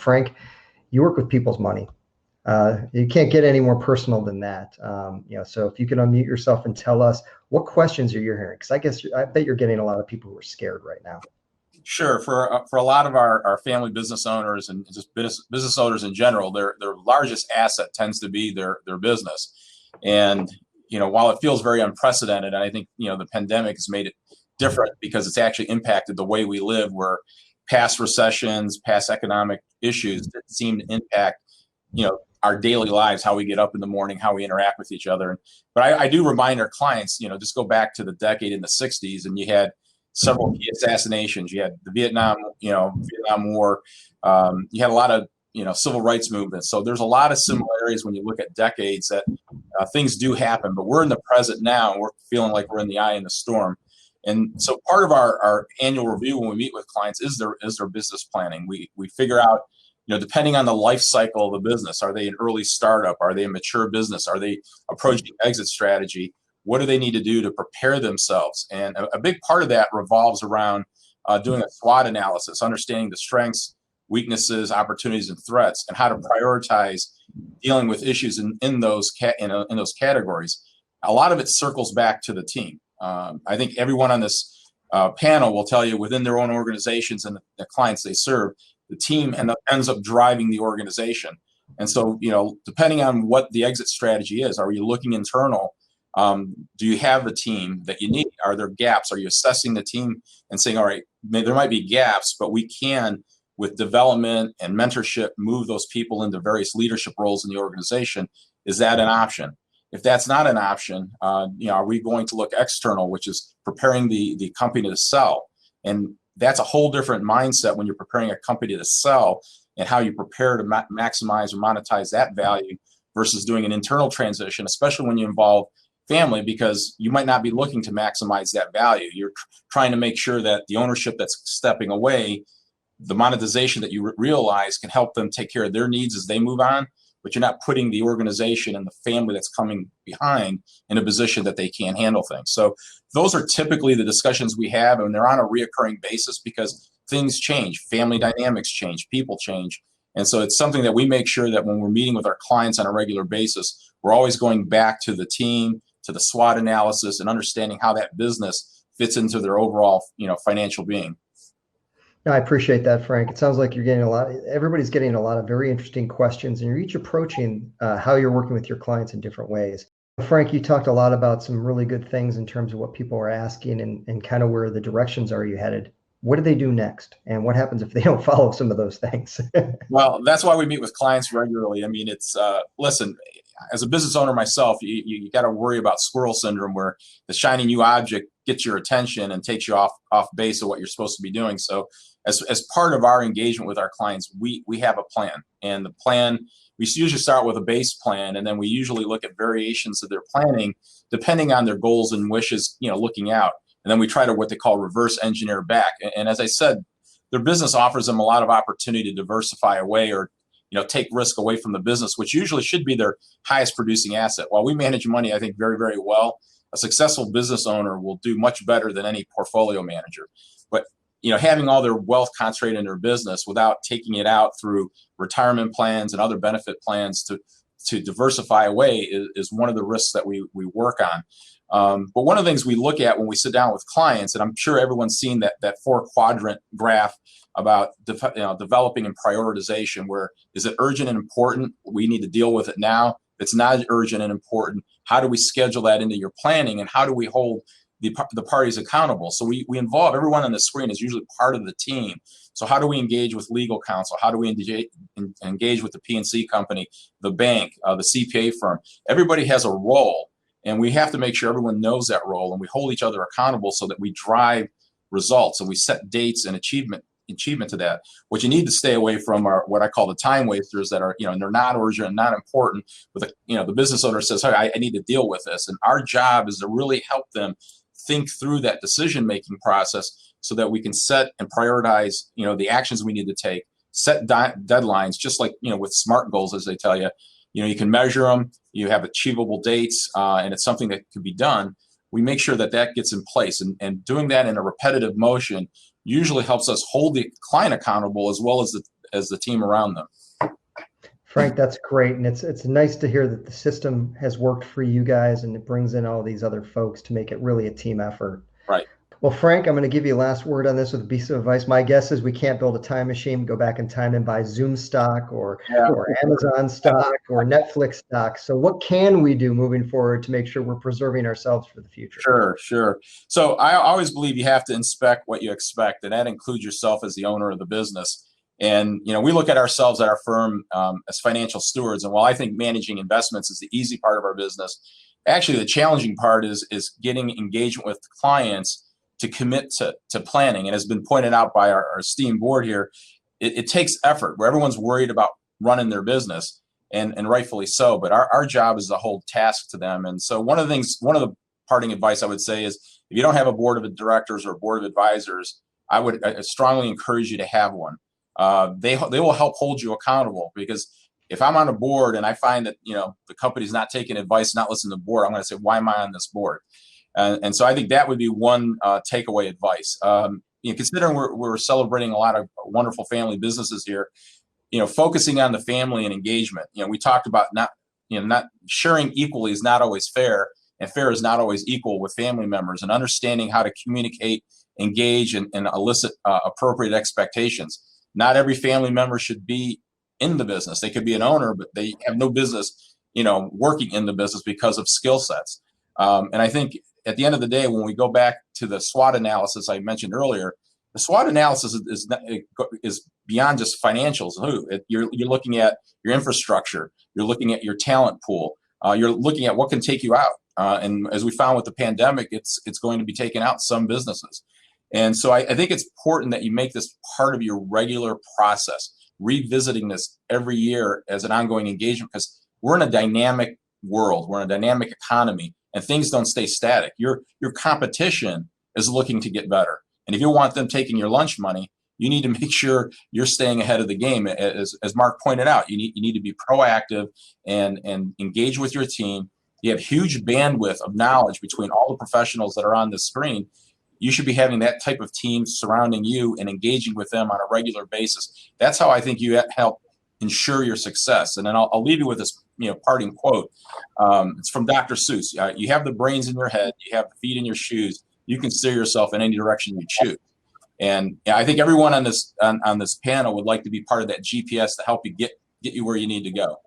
Frank, you work with people's money. You can't get any more personal than that. So if you can unmute yourself and tell us what questions are you hearing, because I bet you're getting a lot of people who are scared right now. Sure. For a lot of our family business owners and just business owners in general, their largest asset tends to be their business. And while it feels very unprecedented, and I think the pandemic has made it different because it's actually impacted the way we live, where past recessions, past economic issues that seem to impact our daily lives, how we get up in the morning, how we interact with each other. But I do remind our clients, just go back to the decade in the 60s, and you had several key assassinations. You had the Vietnam War. You had a lot of civil rights movements. So there's a lot of similarities when you look at decades that things do happen. But we're in the present now, and we're feeling like we're in the eye of the storm. And so part of our annual review when we meet with clients is their business planning. We figure out, depending on the life cycle of the business, are they an early startup? Are they a mature business? Are they approaching exit strategy? What do they need to do to prepare themselves? And a big part of that revolves around doing a SWOT analysis, understanding the strengths, weaknesses, opportunities, and threats, and how to prioritize dealing with issues in those categories. A lot of it circles back to the team. I think everyone on this panel will tell you within their own organizations and the clients they serve, the team ends up driving the organization. And so, depending on what the exit strategy is, are you looking internal? Do you have the team that you need? Are there gaps? Are you assessing the team and saying, all right, there might be gaps, but we can, with development and mentorship, move those people into various leadership roles in the organization? Is that an option? If that's not an option, are we going to look external, which is preparing the company to sell? And that's a whole different mindset when you're preparing a company to sell, and how you prepare to maximize or monetize that value versus doing an internal transition, especially when you involve family, because you might not be looking to maximize that value. You're trying to make sure that the ownership that's stepping away, the monetization that you realize can help them take care of their needs as they move on, but you're not putting the organization and the family that's coming behind in a position that they can't handle things. So those are typically the discussions we have, and they're on a reoccurring basis because things change, family dynamics change, people change. And so it's something that we make sure that when we're meeting with our clients on a regular basis, we're always going back to the team, to the SWOT analysis, and understanding how that business fits into their overall, financial being. No, I appreciate that, Frank. It sounds like you're getting everybody's getting a lot of very interesting questions, and you're each approaching how you're working with your clients in different ways. Frank, you talked a lot about some really good things in terms of what people are asking and kind of where the directions are you headed. What do they do next? And what happens if they don't follow some of those things? Well, that's why we meet with clients regularly. I mean, it's, listen, as a business owner myself, you got to worry about squirrel syndrome, where the shiny new object gets your attention and takes you off base of what you're supposed to be doing. So as part of our engagement with our clients, we have a plan. And the plan, we usually start with a base plan, and then we usually look at variations of their planning depending on their goals and wishes, looking out. And then we try to what they call reverse engineer back. And as I said, their business offers them a lot of opportunity to diversify away or take risk away from the business, which usually should be their highest producing asset. While we manage money, I think, very, very well, a successful business owner will do much better than any portfolio manager. But having all their wealth concentrated in their business without taking it out through retirement plans and other benefit plans to diversify away is one of the risks that we work on. But one of the things we look at when we sit down with clients, and I'm sure everyone's seen that 4-quadrant graph about developing and prioritization, where is it urgent and important? We need to deal with it now. If it's not urgent and important, how do we schedule that into your planning, and how do we hold the parties accountable? So we involve everyone on the screen is usually part of the team. So how do we engage with legal counsel? How do we engage with the P&C company, the bank, the CPA firm? Everybody has a role, and we have to make sure everyone knows that role, and we hold each other accountable so that we drive results, and we set dates and achievement to that. What you need to stay away from are what I call the time wasters that are, and they're not urgent and not important. But the business owner says, "Hey, I need to deal with this," and our job is to really help them think through that decision-making process so that we can set and prioritize, the actions we need to take, set deadlines, just like, with SMART goals, as they tell you. You can measure them, you have achievable dates, and it's something that can be done. We make sure that gets in place, and doing that in a repetitive motion usually helps us hold the client accountable as well as as the team around them. Frank, that's great. And it's nice to hear that the system has worked for you guys and it brings in all these other folks to make it really a team effort. Right. Well, Frank, I'm going to give you a last word on this with a piece of advice. My guess is we can't build a time machine, go back in time and buy Zoom stock or Amazon stock or Netflix stock. So what can we do moving forward to make sure we're preserving ourselves for the future? Sure. So I always believe you have to inspect what you expect, and that includes yourself as the owner of the business. And, we look at ourselves at our firm as financial stewards. And while I think managing investments is the easy part of our business, actually the challenging part is getting engagement with clients to commit to planning. And has been pointed out by our esteemed board here, it takes effort where everyone's worried about running their business, and rightfully so. But our job is to hold task to them. And so one of the parting advice I would say is, if you don't have a board of directors or a board of advisors, I strongly encourage you to have one. They will help hold you accountable, because if I'm on a board and I find that the company's not taking advice, not listening to the board, I'm going to say, why am I on this board? And so I think that would be one takeaway advice. Considering we're celebrating a lot of wonderful family businesses here, focusing on the family and engagement. We talked about not sharing equally is not always fair, and fair is not always equal with family members, and understanding how to communicate, engage, and elicit appropriate expectations. Not every family member should be in the business. They could be an owner, but they have no business, working in the business because of skill sets. And I think at the end of the day, when we go back to the SWOT analysis I mentioned earlier, the SWOT analysis is beyond just financials. You're looking at your infrastructure. You're looking at your talent pool. You're looking at what can take you out. And as we found with the pandemic, it's going to be taking out some businesses. And so I think it's important that you make this part of your regular process, revisiting this every year as an ongoing engagement, because we're in a dynamic world. We're in a dynamic economy, and things don't stay static. Your competition is looking to get better. And if you want them taking your lunch money, you need to make sure you're staying ahead of the game. As Mark pointed out, you need to be proactive and engage with your team. You have huge bandwidth of knowledge between all the professionals that are on the screen. You should be having that type of team surrounding you and engaging with them on a regular basis. That's how I think you help ensure your success. And then I'll leave you with this parting quote. It's from Dr. Seuss. You have the brains in your head, you have the feet in your shoes. You can steer yourself in any direction you choose. And I think everyone on this panel would like to be part of that GPS to help you get you where you need to go.